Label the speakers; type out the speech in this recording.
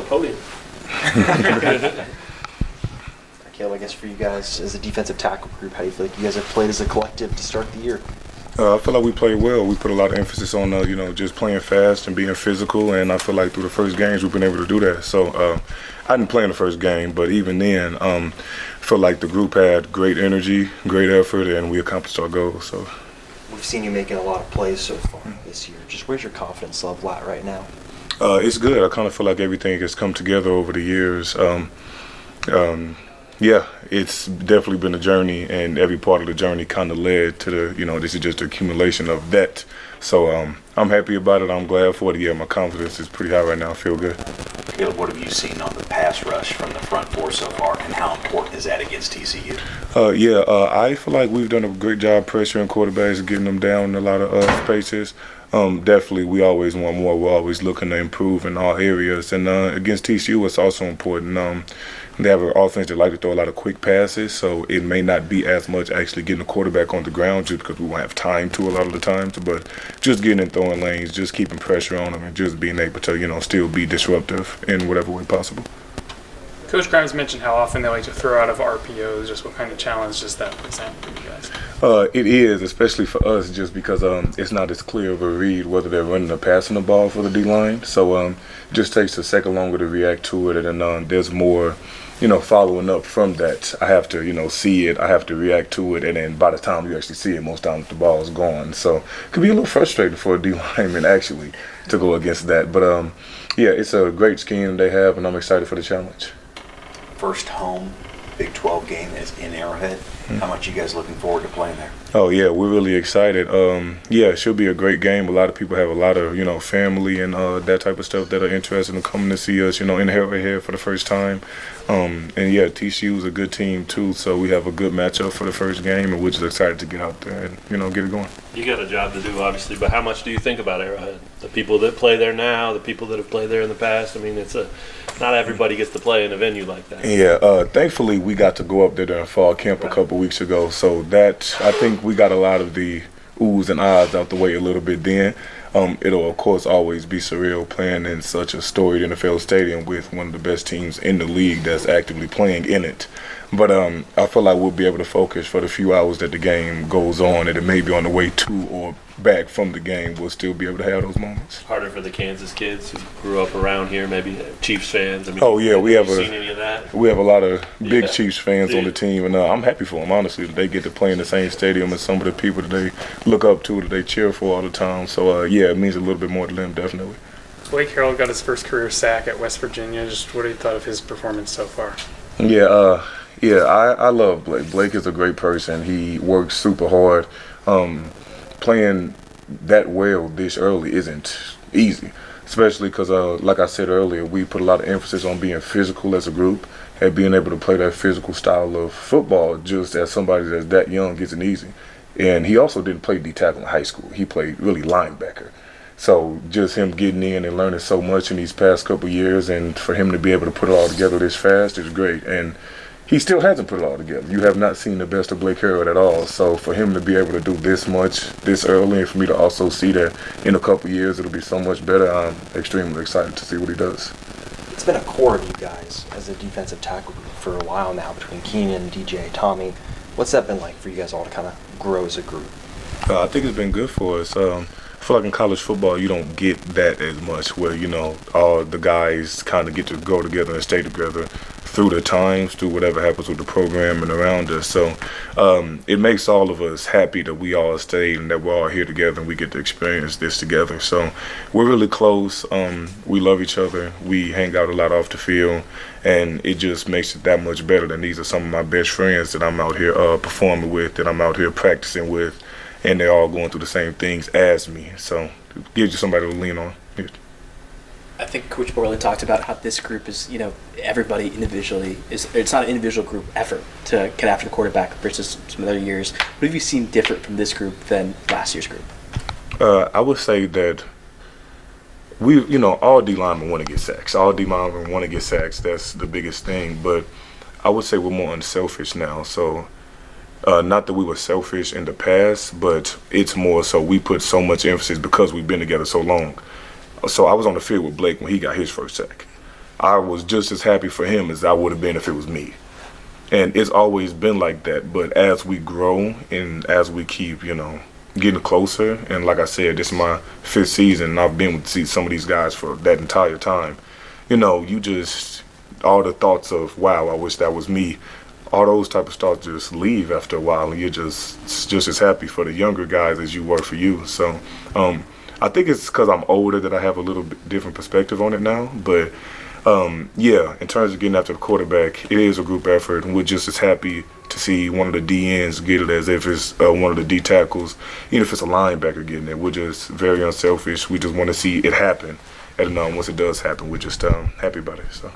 Speaker 1: podium.
Speaker 2: Caleb, I guess for you guys as a defensive tackle group, how do you feel like you guys have played as a collective to start the year?
Speaker 3: I feel like we played well. We put a lot of emphasis on, just playing fast and being physical, and I feel like through the first games we've been able to do that. So I didn't play in the first game, but even then, I feel like the group had great energy, great effort, and we accomplished our goals. So
Speaker 2: we've seen you making a lot of plays so far this year. Just where's your confidence level at right now?
Speaker 3: It's good. I kind of feel like everything has come together over the years. Yeah, it's definitely been a journey, and every part of the journey kind of led to the, this is just the accumulation of that. So I'm happy about it. I'm glad for it. Yeah, my confidence is pretty high right now. I feel good.
Speaker 4: Caleb, what have you seen on the pass rush from the front four so far, and how important is that against TCU?
Speaker 3: I feel like we've done a great job pressuring quarterbacks, getting them down in a lot of spaces. Definitely, we always want more. We're always looking to improve in all areas. And against TCU, it's also important. They have an offense that like to throw a lot of quick passes, so it may not be as much actually getting the quarterback on the ground just because we won't have time to a lot of the times. But just getting in throwing lanes, just keeping pressure on them, and just being able to, still be disruptive in whatever way possible.
Speaker 5: Coach Grimes mentioned how often they like to throw out of RPOs. Just what kind of challenge does that present for you guys?
Speaker 3: It is, especially for us, just because it's not as clear of a read whether they're running or passing the ball for the D-line. So it just takes a second longer to react to it, and there's more, following up from that. I have to, see it. I have to react to it, and then by the time you actually see it, most times the ball is gone. So it could be a little frustrating for a D-lineman actually to go against that. But yeah, it's a great scheme they have, and I'm excited for the challenge.
Speaker 4: First home Big 12 game is in Arrowhead. How much you guys looking forward to playing there?
Speaker 3: Oh yeah, we're really excited. Yeah, it should be a great game. A lot of people have a lot of family and that type of stuff that are interested in coming to see us in Arrowhead for the first time. And yeah, TCU is a good team too, so we have a good matchup for the first game, and we're just excited to get out there and get it going.
Speaker 1: You got a job to do, obviously, but how much do you think about Arrowhead? The people that play there now, the people that have played there in the past. I mean, not everybody gets to play in a venue like that.
Speaker 3: Yeah, thankfully we got to go up there during fall camp a couple weeks ago, so that I think we got a lot of the oohs and ahs out the way a little bit then. It'll, of course, always be surreal playing in such a storied NFL stadium with one of the best teams in the league that's actively playing in it. But I feel like we'll be able to focus for the few hours that the game goes on, and it may be on the way to or back from the game. We'll still be able to have those moments.
Speaker 1: Harder for the Kansas kids who grew up around here, maybe Chiefs fans. I mean,
Speaker 3: oh yeah, we have
Speaker 1: seen any of that?
Speaker 3: We have a lot of big Chiefs fans on the team, and I'm happy for them. Honestly, they get to play in the same stadium as some of the people that they look up to, that they cheer for all the time. So yeah, it means a little bit more to them, definitely.
Speaker 5: Blake Harrell got his first career sack at West Virginia. Just what have you thought of his performance so far?
Speaker 3: Yeah, I love Blake. Blake is a great person. He works super hard. Playing that well this early isn't easy, especially because, like I said earlier, we put a lot of emphasis on being physical as a group, and being able to play that physical style of football just as somebody that's that young isn't easy. And he also didn't play D-tackle in high school. He played really linebacker. So just him getting in and learning so much in these past couple of years, and for him to be able to put it all together this fast is great. And he still hasn't put it all together. You have not seen the best of Blake Harrell at all. So for him to be able to do this much this early, and for me to also see that in a couple of years it'll be so much better, I'm extremely excited to see what he does.
Speaker 2: It's been a core of you guys as a defensive tackle group for a while now, between Keenan, DJ, Tommy. What's that been like for you guys all to kind of grow as a group?
Speaker 3: I think it's been good for us. I feel like in college football you don't get that as much, where all the guys kind of get to go together and stay together through the times, through whatever happens with the program and around us. So it makes all of us happy that we all stayed and that we're all here together and we get to experience this together. So we're really close. We love each other. We hang out a lot off the field, and it just makes it that much better. And these are some of my best friends that I'm out here performing with, that I'm out here practicing with, and they're all going through the same things as me. So it gives you somebody to lean on.
Speaker 6: I think Coach Borley talked about how this group is, everybody individually it's not an individual group effort to get after the quarterback versus some other years. What have you seen different from this group than last year's group?
Speaker 3: I would say that all D linemen want to get sacks. All D linemen want to get sacks. That's the biggest thing. But I would say we're more unselfish now. So not that we were selfish in the past, but it's more so we put so much emphasis because we've been together so long. So I was on the field with Blake when he got his first sack. I was just as happy for him as I would have been if it was me. And it's always been like that. But as we grow and as we keep, getting closer, and like I said, this is my 5th season, and I've been with some of these guys for that entire time. You just, all the thoughts of, wow, I wish that was me, all those type of thoughts just leave after a while, and you're just as happy for the younger guys as you were for you. So I think it's because I'm older that I have a little bit different perspective on it now. But yeah, in terms of getting after the quarterback, it is a group effort, and we're just as happy to see one of the DNs get it as if it's one of the D tackles, even if it's a linebacker getting it. We're just very unselfish. We just want to see it happen, and once it does happen, we're just happy about it. So.